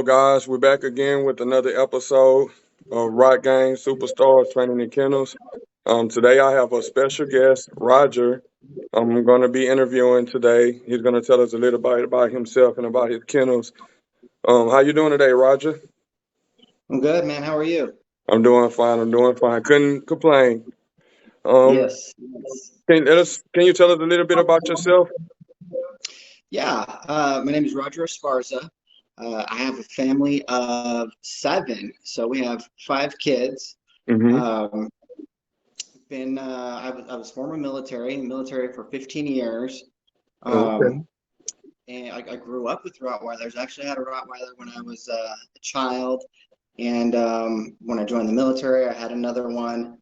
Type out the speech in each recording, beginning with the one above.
Guys, we're back again with another episode of Rott-Gang Superstars Training in Kennels. Today I have a special guest, Roger. I'm going to be interviewing today. He's going to tell us a little bit about himself and about his kennels. How you doing today, Roger? I'm good, man. How are you? I'm doing fine. I'm doing fine. Couldn't complain. Um, Yes. Yes. can you tell us a little bit about yourself? Yeah. My name is Roger Esparza. I have a family of seven, so we have five kids. Mm-hmm. Um, I was former military for 15 years. Um, Okay. and I grew up with Rottweilers. I actually had a Rottweiler when I was a child, and when I joined the military, I had another one.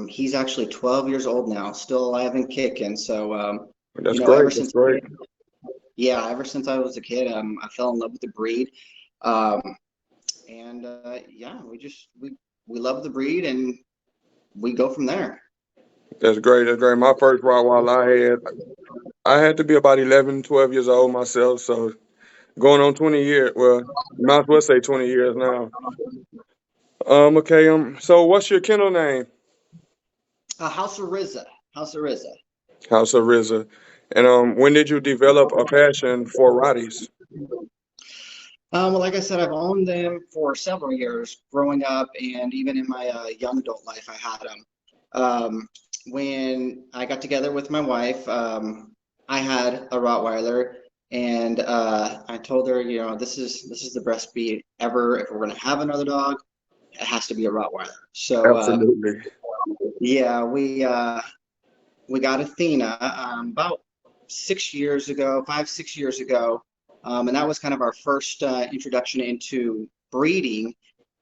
He's actually 12 years old now, still alive and kicking. So, That's ever great. That's since great. yeah, ever since I was a kid, I fell in love with the breed. Um, and yeah, we love the breed, and we go from there. That's great. That's great. My first Rottweiler I had to be about 11, 12 years old myself, so going on 20 years. Well, might as well say 20 years now. Okay. So what's your kennel name? House of RZA, House of RZA. House of RZA. And when did you develop a passion for righties? Well, like I said, I've owned them for several years growing up, and even in my young adult life, I had them. When I got together with my wife, I had a Rottweiler, and I told her, this is the best breed ever. If we're going to have another dog, it has to be a Rottweiler. So Absolutely. yeah, we got Athena about 6 years ago, 5, 6 years ago, and that was kind of our first introduction into breeding.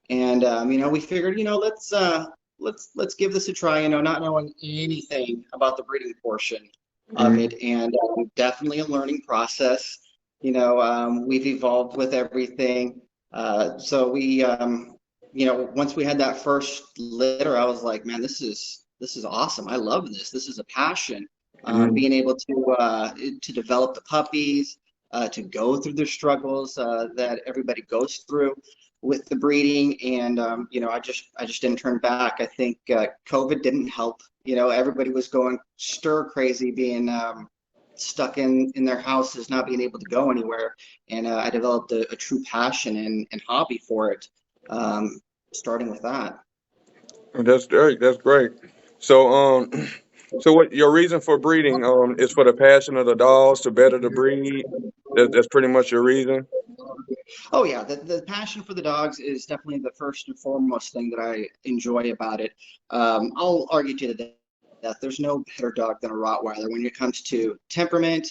And we figured, let's give this a try. Not knowing anything about the breeding portion of Mhm. it, and definitely a learning process. We've evolved with everything. So once we had that first litter, I was like, man, this is awesome. I love this. This is a passion. Mhm. Being able to develop the puppies, to go through the struggles that everybody goes through with the breeding, and I just didn't turn back. I think COVID didn't help. Everybody was going stir crazy, being stuck in their houses, not being able to go anywhere, and I developed a true passion and hobby for it, um, starting with that. That's great. That's great. So so what your reason for breeding is for the passion of the dogs to better the breed. That's pretty much your reason. Oh yeah, the passion for the dogs is definitely the first and foremost thing that I enjoy about it. I'll argue to the death. There's no better dog than a Rottweiler when it comes to temperament,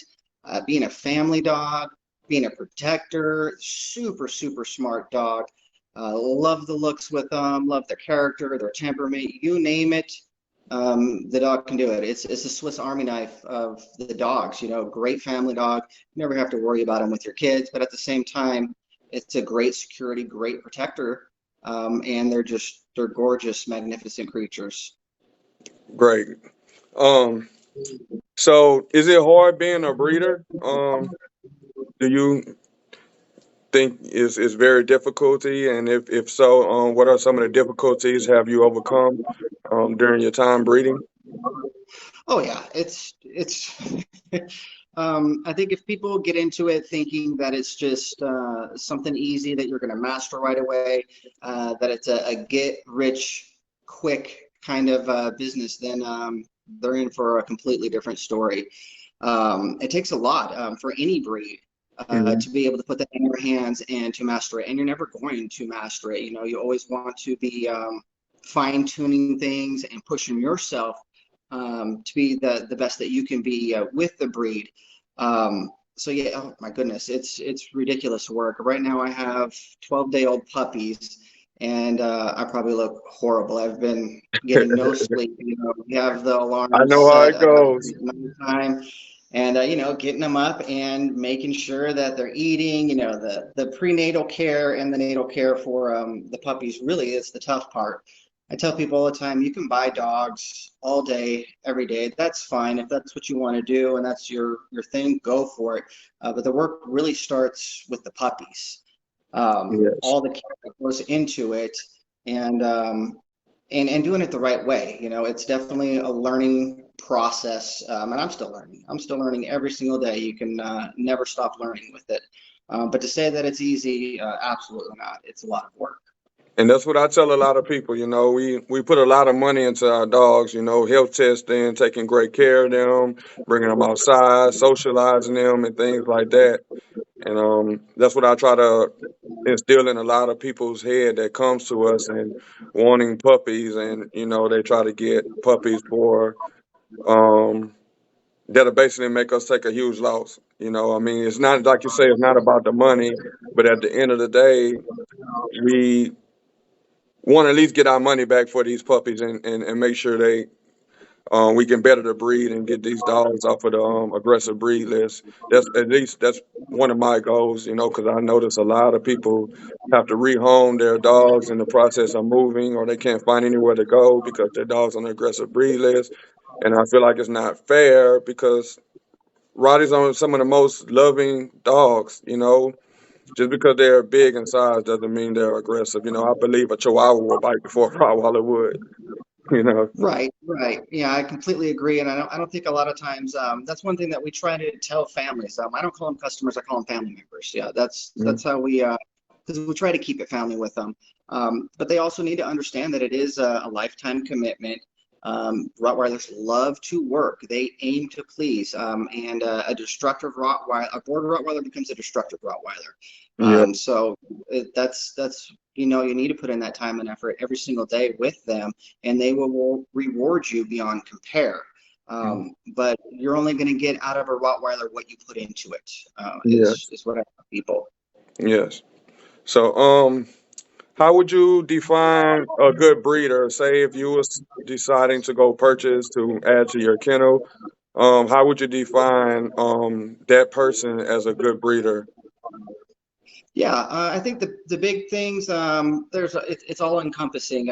being a family dog, being a protector. Super smart dog. Love the looks with them. Love their character, their temperament. You name it, the dog can do it. It's a Swiss Army knife of the dogs. Great family dog. You never have to worry about them with your kids, but at the same time, it's a great security, great protector, and they're gorgeous, magnificent creatures. Great. Um, so is it hard being a breeder? Do you think is very difficulty, and if so, what are some of the difficulties have you overcome during your time breeding? Oh yeah, it's. I think if people get into it thinking that it's just something easy that you're going to master right away, that it's a get rich quick kind of business, then they're in for a completely different story. It takes a lot for any breed to Hmm. be able to put that in your hands and to master it. And you're never going to master it. You always want to be fine tuning things and pushing yourself to be the best that you can be with the breed. So yeah, oh my goodness, it's ridiculous work. Right now I have 12-day-old puppies, and I probably look horrible. I've been getting no sleep. We have the I alarms know how set it goes. at night time, and getting them up and making sure that they're eating. The prenatal care and the natal care for the puppies really is the tough part. I tell people all the time, you can buy dogs all day, every day. That's fine if that's what you want to do and that's your thing. Go for it. But the work really starts with the puppies. Yes. all the care that goes into it, and and doing it the right way. You know, it's definitely a learning process, and I'm still learning. I'm still learning every single day. You can never stop learning with it. But to say that it's easy, absolutely not. It's a lot of work. And that's what I tell a lot of people. We put a lot of money into our dogs. Health testing, taking great care of them, bringing them outside, socializing them, and things like that. And that's what I try to instill in a lot of people's head that comes to us and wanting puppies, and they try to get puppies for um, that'll basically make us take a huge loss. I mean, it's not like you say, it's not about the money, but at the end of the day, we want to at least get our money back for these puppies, and make sure we can better the breed and get these dogs off of the aggressive breed list. That's one of my goals, because I notice a lot of people have to rehome their dogs in the process of moving, or they can't find anywhere to go because their dog's on the aggressive breed list. And I feel like it's not fair because Rotties are some of the most loving dogs. Just because they're big in size doesn't mean they're aggressive. I believe a Chihuahua will bite before a Rottweiler would. You know. Right, right. Yeah, I completely agree, and I don't think a lot of times that's one thing that we try to tell families. I don't call them customers; I call them family members. Yeah, that's how we because we try to keep it family with them. But they also need to understand that it is a lifetime commitment. Rottweilers love to work; they aim to please. And a destructive Rottweiler, a border Rottweiler becomes a destructive Rottweiler. Yeah. So that's you need to put in that time and effort every single day with them, and they will reward you beyond compare. But you're only going to get out of a Rottweiler what you put into it. Yes. Is what I tell people. Yes. So, how would you define a good breeder? Say if you was deciding to go purchase to add to your kennel, how would you define that person as a good breeder? Yeah, I think the big things it's all encompassing.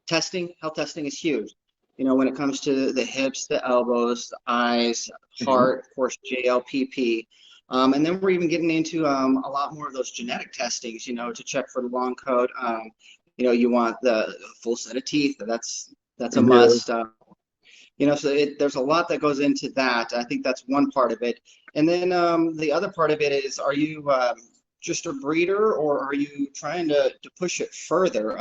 Testing, health testing is huge. You know, when it comes to the hips, the elbows, the eyes, Hmm. heart, of course, JLPP. And then we're even getting into a lot more of those genetic testings, to check for the long coat. You want the full set of teeth. That's a Yeah. must. So there's a lot that goes into that. I think that's one part of it. And then the other part of it is, are you just a breeder, or are you trying to push it further?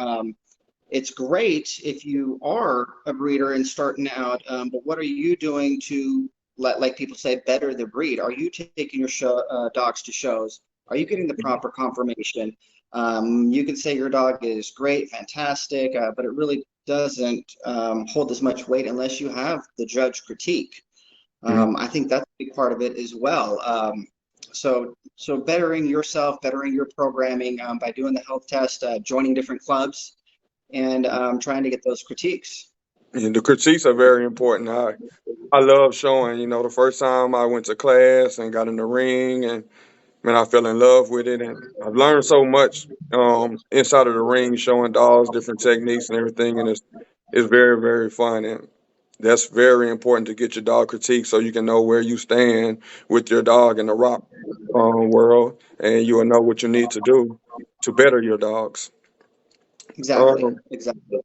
It's great if you are a breeder and starting out, but what are you doing to, like people say, better the breed? Are you taking your dogs to shows? Are you getting the proper confirmation? You can say your dog is great, fantastic, but it really doesn't hold as much weight unless you have the judge critique. Mhm. I think that's a big part of it as well. So bettering yourself, bettering your programming by doing the health test, joining different clubs, and trying to get those critiques. And the critiques are very important. I love showing. The first time I went to class and got in the ring, and man, I fell in love with it, and I've learned so much inside of the ring, showing dogs different techniques and everything, and it's very, very fun, and that's very important to get your dog critique so you can know where you stand with your dog in the rock world, and you will know what you need to do to better your dogs. Exactly, Um, exactly.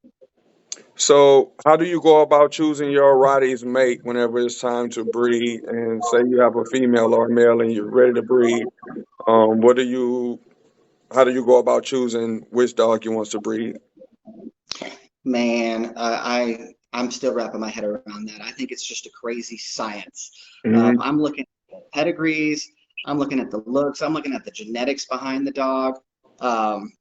so, how do you go about choosing your Rottie's mate whenever it's time to breed? And say you have a female or a male, and you're ready to breed. What do you How do you go about choosing which dog you want to breed? Man, I'm still wrapping my head around that. I think it's just a crazy science. Hmm. I'm looking at the pedigrees, I'm looking at the looks, I'm looking at the genetics behind the dog.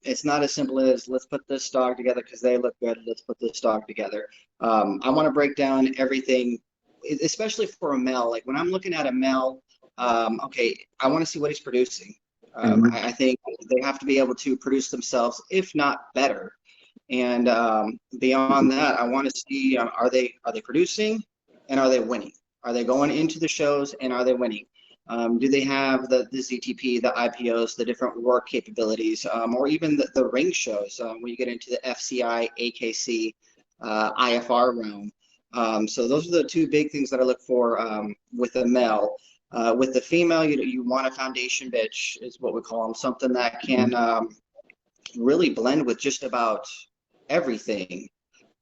It's not as simple as let's put this dog together because they look good. Let's put this dog together. I want to break down everything, especially for a male. Like when I'm looking at a male, okay, I want to see what he's producing. Hmm. I think they have to be able to produce themselves, if not better. And beyond that, I want to see are they producing and are they winning? Are they going into the shows and are they winning? Do they have the ZTP, the IPOs, the different work capabilities, or even the ring shows when you get into the FCI, AKC, IFR realm? So those are the two big things that I look for with a male. With the female, you want a foundation bitch, is what we call them, something that can really blend with just about everything.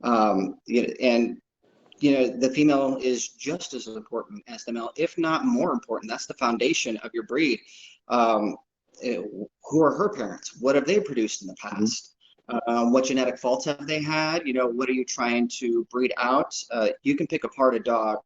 And the female is just as important as the male, if not more important. That's the foundation of your breed. Um, who are her parents? What have they produced in the past? What genetic faults have they had? What are you trying to breed out? You can pick apart a dog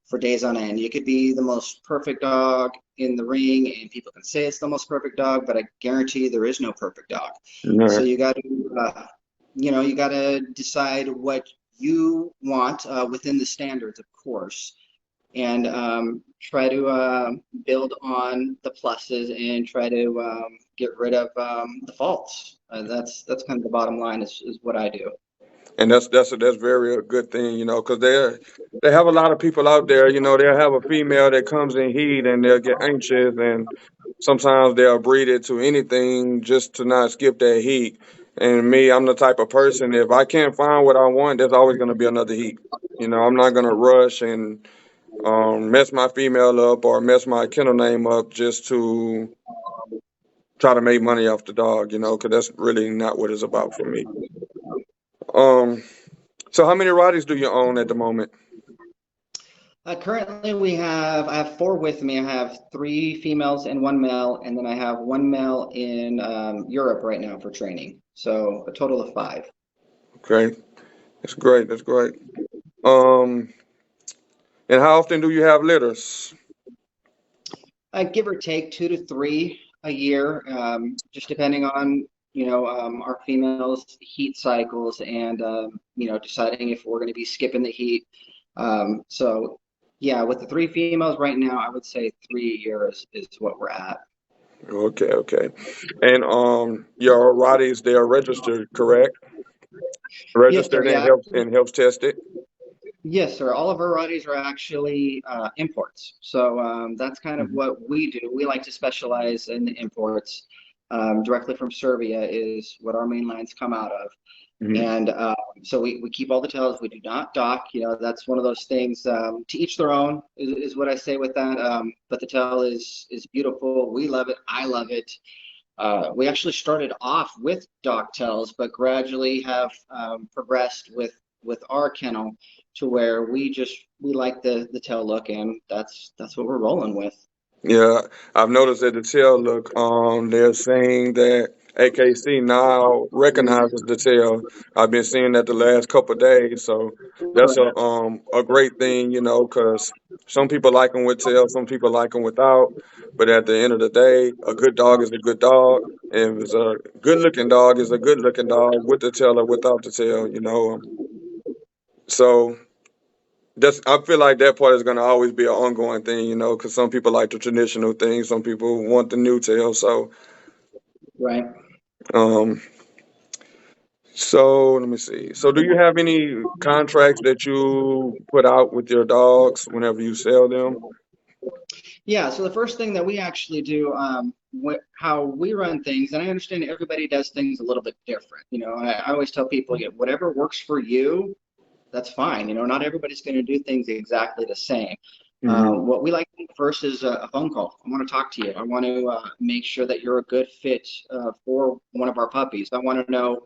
for days on end. You could be the most perfect dog in the ring, and people can say it's the most perfect dog, but I guarantee there is no perfect dog. So Right. you got to, you got to decide what you want within the standards, of course, and try to build on the pluses and try to get rid of the faults. That's kind of the bottom line is what I do. And that's very a good thing, because they have a lot of people out there. They'll have a female that comes in heat and they'll get anxious, and sometimes they'll breed it to anything just to not skip that heat. And me, I'm the type of person, if I can't find what I want, there's always going to be another heat. I'm not going to rush and mess my female up or mess my kennel name up just to try to make money off the dog, because that's really not what it's about for me. Um, so how many Rotties do you own at the moment? Currently, I have four with me. I have three females and one male, and then I have one male in Europe right now for training. So a total of five. Okay, that's great. That's great. Um, and how often do you have litters? Give or take 2 to 3 a year, just depending on our females' heat cycles and deciding if we're going to be skipping the heat. So yeah, with the three females right now, I would say 3 a year is what we're at. Okay, okay. And your Rotties, they are registered, correct? Yes, sir. Registered and Yeah, helps tested. yes, sir. All of our Rotties are actually imports. So that's kind of Mhm. what we do. We like to specialize in the imports. Directly from Serbia is what our main lines come out of. Mhm. And so we keep all the tails. We do not dock. That's one of those things. To each their own is what I say with that. But the tail is beautiful. We love it. I love it. We actually started off with dock tails, but gradually have progressed with our kennel to where we like the tail look, and that's what we're rolling with. Yeah, I've noticed that the tail look. They're saying that AKC now recognizes the tail. I've been seeing that the last couple of days, so that's Correct. a great thing, because some people like them with tail, some people like them without. But at the end of the day, a good dog is a good dog, and if it's a good looking dog, is a good looking dog with the tail or without the tail. So that's I feel like that part is going to always be an ongoing thing, because some people like the traditional thing, some people want the new tail. Right. Um, so let me see. So, do you have any contracts that you put out with your dogs whenever you sell them? Yeah, so the first thing that we actually do, how we run things, and I understand everybody does things a little bit different. I always tell people, yeah, whatever works for you, that's fine. Not everybody's going to do things exactly the same. Hmm. What we like to do first is a phone call. I want to talk to you. I want to make sure that you're a good fit for one of our puppies. I want to know,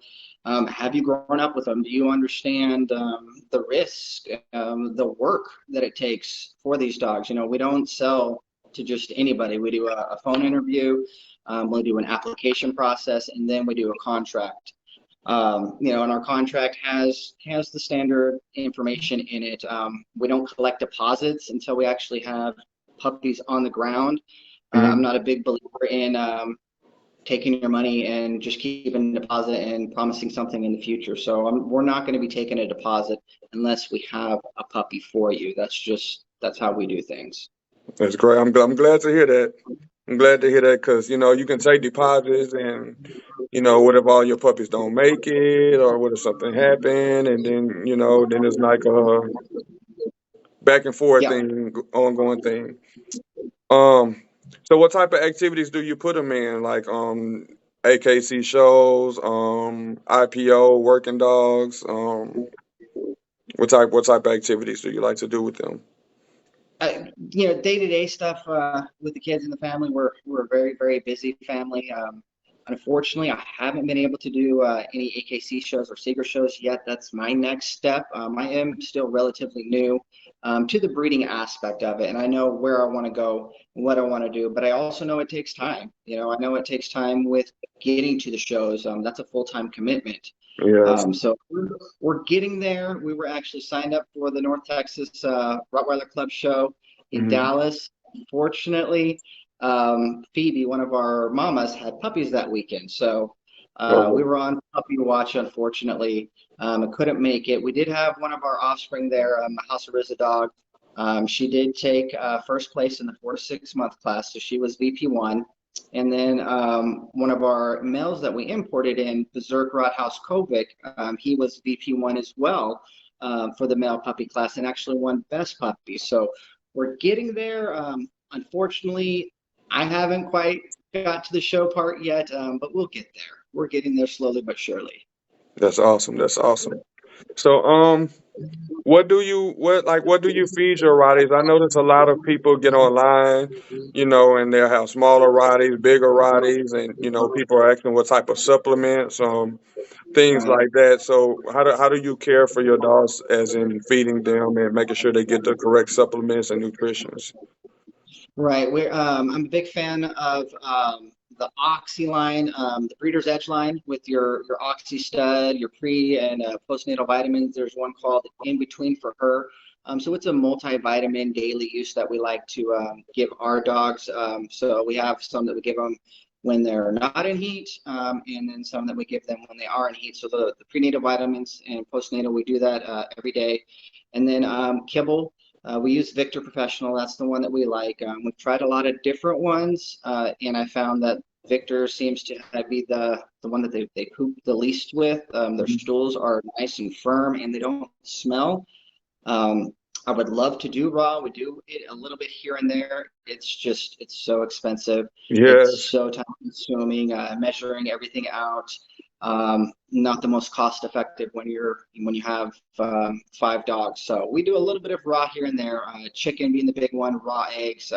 have you grown up with them? Do you understand the risk, the work that it takes for these dogs? We don't sell to just anybody. We do a phone interview, we do an application process, and then we do a contract. And our contract has the standard information in it. We don't collect deposits until we actually have puppies on the ground. I'm Hmm. not a big believer in taking your money and just keeping a deposit and promising something in the future. So we're not going to be taking a deposit unless we have a puppy for you. That's how we do things. That's great. I'm glad to hear that. I'm glad to hear that because you can take deposits and what if all your puppies don't make it or what if something happened and then it's like a back and forth Yeah. thing, ongoing thing. Um, so what type of activities do you put them in? Like AKC shows, IPO, working dogs. What type of activities do you like to do with them? Day-to-day stuff with the kids and the family. We're a very, very busy family. Unfortunately, I haven't been able to do any AKC shows or Seeger shows yet. That's my next step. I am still relatively new to the breeding aspect of it, and I know where I want to go, what I want to do, but I also know it takes time. I know it takes time with getting to the shows. That's a full-time commitment. Yes. So we're getting there. We were actually signed up for the North Texas Rottweiler Club show in Mhm. Dallas. Fortunately, Phoebe, one of our mamas, had puppies that weekend. So we Oh, were on puppy watch, unfortunately. I couldn't make it. We did have one of our offspring there, a House of RZA dog. She did take first place in the 4 to 6 month class, so she was VP1. And then one of our males that we imported in, Berserk Rothaus Kovic, he was VP1 as well for the male puppy class and actually won best puppy. So we're getting there. Unfortunately, I haven't quite got to the show part yet, but we'll get there. We're getting there slowly but surely. that's awesome. That's awesome. So, what do you feed your Rotties? I notice a lot of people get online, and they'll have smaller Rotties, bigger Rotties, and people are asking what type of supplements, things Right. like that. So, how do you care for your dogs, as in feeding them and making sure they get the correct supplements and nutritions? Right. I'm a big fan of the Oxy line, the Breeder's Edge line with your Oxy stud, your pre and postnatal vitamins. There's one called In Between for her. So it's a multivitamin daily use that we like to give our dogs. So we have some that we give them when they're not in heat, and then some that we give them when they are in heat. So the prenatal vitamins and postnatal, we do that every day. And then kibble. We use Victor Professional. That's the one that we like. We've tried a lot of different ones, and I found that Victor seems to be the one that they poop the least with. Their stools are nice and firm, and they don't smell. Um, I would love to do raw. We do it a little bit here and there. It's so expensive. It's Yes. so time consuming, measuring everything out. Not the most cost effective when you have 5 dogs. So we do a little bit of raw here and there. Chicken being the big one, raw eggs,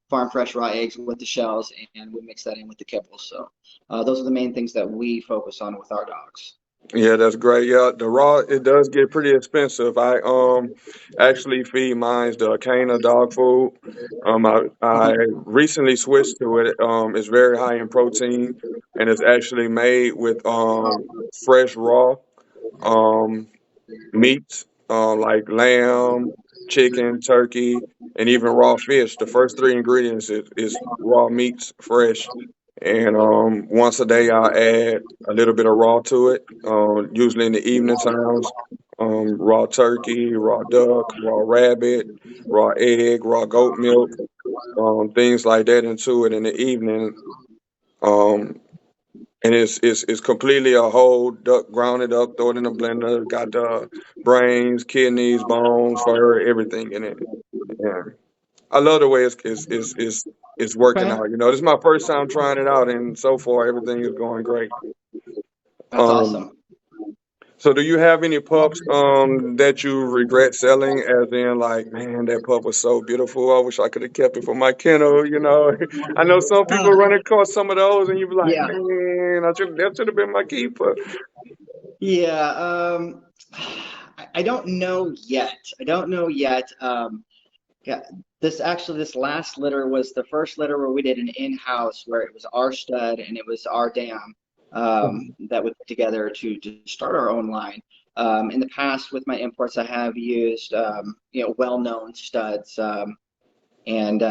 farm fresh raw eggs with the shells, and we mix that in with the kibble. So those are the main things that we focus on with our dogs. Yeah, that's great. Yeah, the raw, it does get pretty expensive. I actually feed mine the Cana dog food. I recently switched to it. It's very high in protein, and it's actually made with fresh raw um meats, like lamb, chicken, turkey, and even raw fish. The first three ingredients is raw meats, fresh. And once a day, I'll add a little bit of raw to it, usually in the evening times. Raw turkey, raw duck, raw rabbit, raw egg, raw goat milk, things like that into it in the evening. Um, and it's completely a whole duck, grounded up, throw it in a blender, got the brains, kidneys, bones, fur, everything in it. Yeah. I love the way it's working Okay, out. This is my first time trying it out, and so far everything is going great. that's Um, awesome. so do you have any pups that you regret selling? As in, like, man, that pup was so beautiful. I wish I could have kept it for my kennel. I know some people Uh, run across some of those, and you be like, yeah, man, that should have been my keeper. yeah. I don't know yet. I don't know yet. Yeah, this last litter was the first litter where we did an in-house where it was our stud and it was our dam that we put together to start our own line. In the past with my imports, I have used well-known studs and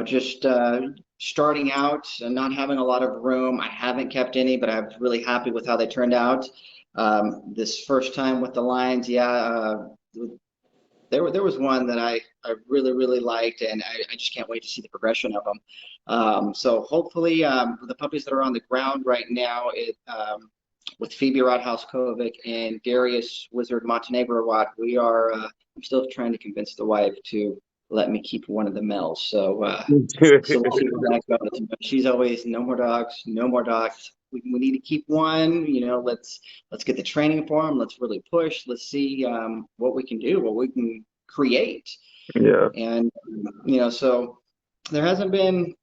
just starting out and not having a lot of room. I haven't kept any, but I'm really happy with how they turned out. This first time with the lines, yeah, there was one that I really really liked, and I just can't wait to see the progression of them. So hopefully, the puppies that are on the ground right now, with Phoebe Rothaus Kovic and Darius Wizard Montenegro Watt, I'm still trying to convince the wife to let me keep one of the males. So we'll see where that goes. But she's always no more dogs, no more dogs. We need to keep one. Let's get the training for them. Let's really push. Let's see what we can do, what we can create. Yeah. And so there hasn't been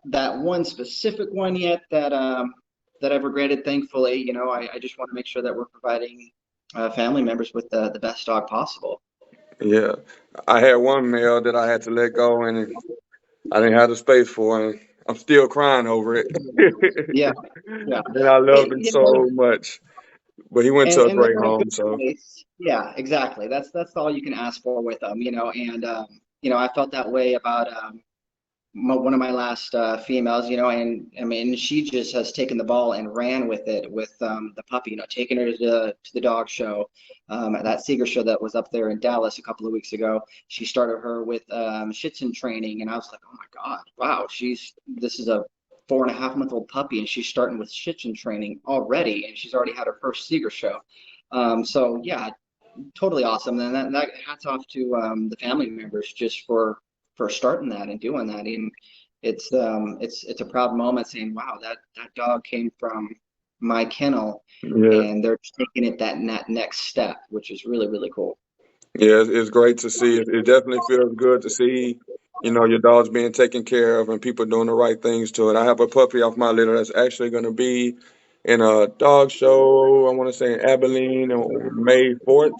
that one specific one yet that I've regretted. Thankfully, I just want to make sure that we're providing family members with the best dog possible. Yeah. I had one male that I had to let go, and I didn't have the space for him. I'm still crying over it. Yeah, yeah. And I loved him so much. But he went to a And great they're in a good home, so place. Yeah, exactly. That's all you can ask for with them, And I felt that way about one of my last females, and I mean, she just has taken the ball and ran with it with the puppy, taking her to the dog show, at that Seeger show that was up there in Dallas a couple of weeks ago. She started her with Shih training, and I was like, oh my God, wow, this is a 4.5-month-old puppy, and she's starting with Shih training already, and she's already had her first Seeger show. So yeah, totally awesome. And that hats off to the family members just for starting that and doing that. And it's a proud moment saying, wow, that dog came from my kennel, yeah. and they're just taking it that next step, which is really really cool. Yeah, it's great to see. It definitely feels good to see, your dog's being taken care of and people doing the right things to it. I have a puppy off my litter that's actually going to be in a dog show, I want to say in Abilene on May 4th.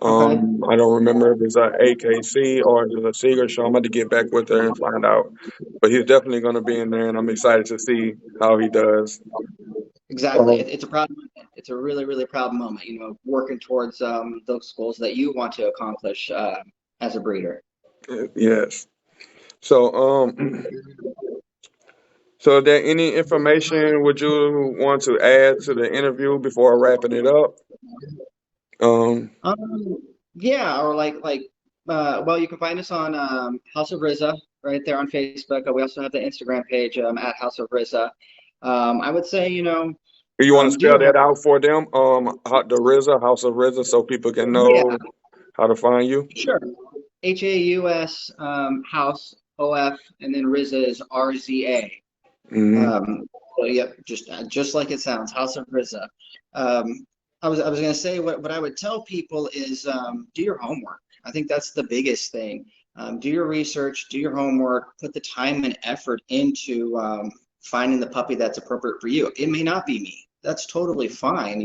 Okay. I don't remember if it's a AKC or if it's a Seeger show. I'm going to get back with her and find out. But he's definitely going to be in there, and I'm excited to see how he does. Exactly. Um, It's a proud moment. It's a really, really proud moment, working towards those goals that you want to accomplish as a breeder. yes. So, so, is there any information would you want to add to the interview before wrapping it up? Um, Yeah, or well, you can find us on House of RZA right there on Facebook. We also have the Instagram page at House of RZA. I would say, do you want to do your spell that homework. out for them? The RZA, House of RZA, so people can Yeah, know how to find you. sure. Haus House OF, and then RZA is RZA. Hmm. So yeah, just like it sounds, House of RZA. Um, I was gonna say what I would tell people is do your homework. I think that's the biggest thing. Do your research, do your homework, put the time and effort into finding the puppy that's appropriate for you. It may not be me. That's totally fine,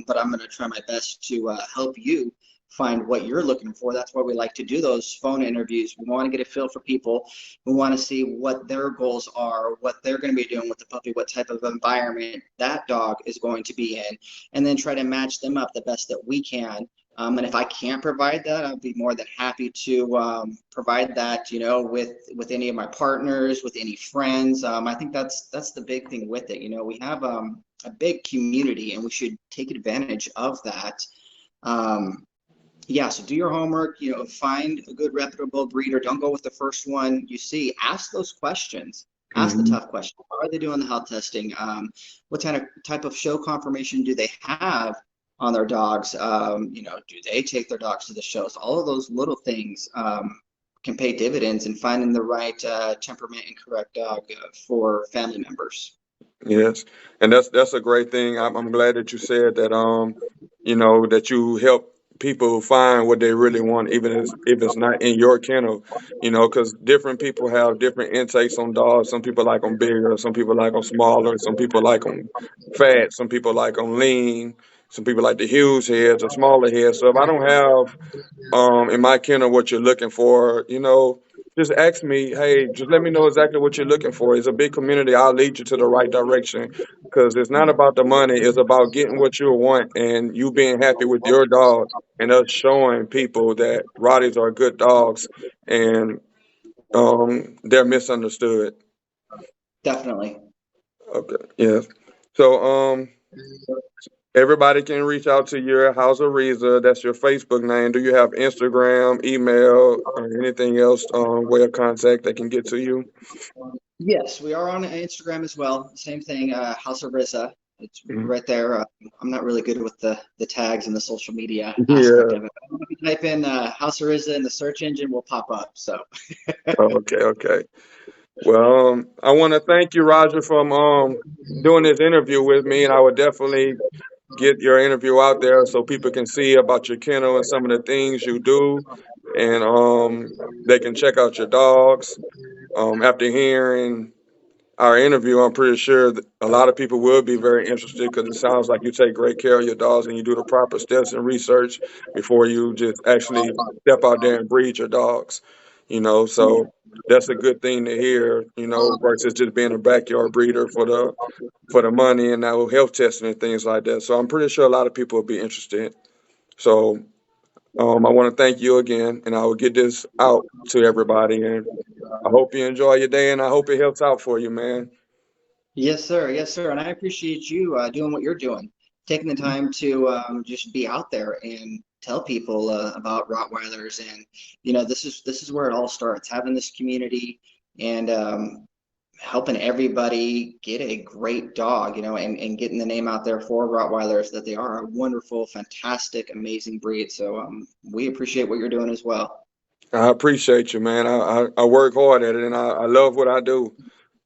but I'm gonna try my best to help you find what you're looking for. That's why we like to do those phone interviews. We want to get a feel for people. We want to see what their goals are, what they're going to be doing with the puppy, what type of environment that dog is going to be in, and then try to match them up the best that we can. And if I can't provide that, I'll be more than happy to provide that, with any of my partners, with any friends. I think that's the big thing with it. We have a big community, and we should take advantage of that. Um, yeah, so do your homework, find a good reputable breeder. Don't go with the first one you see. Ask those questions. Ask the Hmm. tough questions. How are they doing the health testing? What type of show confirmation do they have on their dogs? Do they take their dogs to the shows? All of those little things can pay dividends in finding the right temperament and correct dog for family members. Yes, and that's a great thing. I'm glad that you said that. That you help people find what they really want, even if it's not in your kennel. Because different people have different intakes on dogs. Some people like them bigger. Some people like them smaller. Some people like them fat. Some people like them lean. Some people like the huge heads or smaller heads. So if I don't have in my kennel what you're looking for, just ask me, hey, just let me know exactly what you're looking for. It's a big community. I'll lead you to the right direction because it's not about the money. It's about getting what you want and you being happy with your dog and us showing people that Rotties are good dogs and they're misunderstood. Definitely. Okay. Yes. So everybody can reach out to your House of RZA. That's your Facebook name. Do you have Instagram, email, or anything else way of contact that can get to you? Yes, we are on Instagram as well. Same thing, House of RZA. It's Mhm. right there. I'm not really good with the tags and the social media aspect Yeah. of it. If you type in House of RZA in the search engine, will pop up. So Okay. Okay. Well, I want to thank you, Roger, for doing this interview with me, and I would definitely get your interview out there so people can see about your kennel and some of the things you do. and they can check out your dogs. After hearing our interview, I'm pretty sure that a lot of people will be very interested because it sounds like you take great care of your dogs and you do the proper steps and research before you just actually step out there and breed your dogs. So that's a good thing to hear. Versus just being a backyard breeder for the money and now health testing and things like that. So I'm pretty sure a lot of people will be interested. So I want to thank you again, and I will get this out to everybody. And I hope you enjoy your day, and I hope it helps out for you, man. Yes, sir. Yes, sir. And I appreciate you doing what you're doing, taking the time to just be out there and tell people about Rottweilers. And this is where it all starts, having this community and helping everybody get a great dog, and getting the name out there for Rottweilers that they are a wonderful, fantastic, amazing breed. So we appreciate what you're doing as well. I appreciate you, man. I work hard at it, and I love what I do.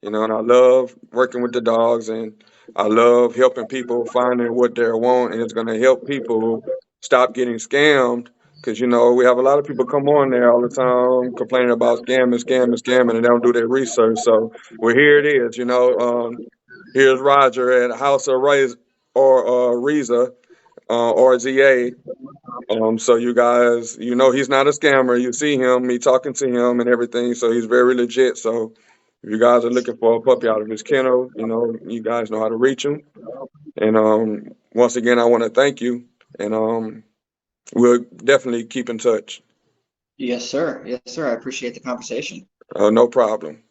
And I love working with the dogs, and I love helping people finding what they want, and it's going to help people stop getting scammed. Because we have a lot of people come on there all the time complaining about scamming, scamming, scamming, and they don't do their research. So, well, here it is. Here's Roger at House of RZA or RZA, RZA. So you guys, he's not a scammer. You see him, me talking to him and everything. So he's very legit. So if you guys are looking for a puppy out of his kennel, you guys know how to reach him. And once again, I want to thank you. And we'll definitely keep in touch. Yes, sir. Yes, sir. I appreciate the conversation. No problem.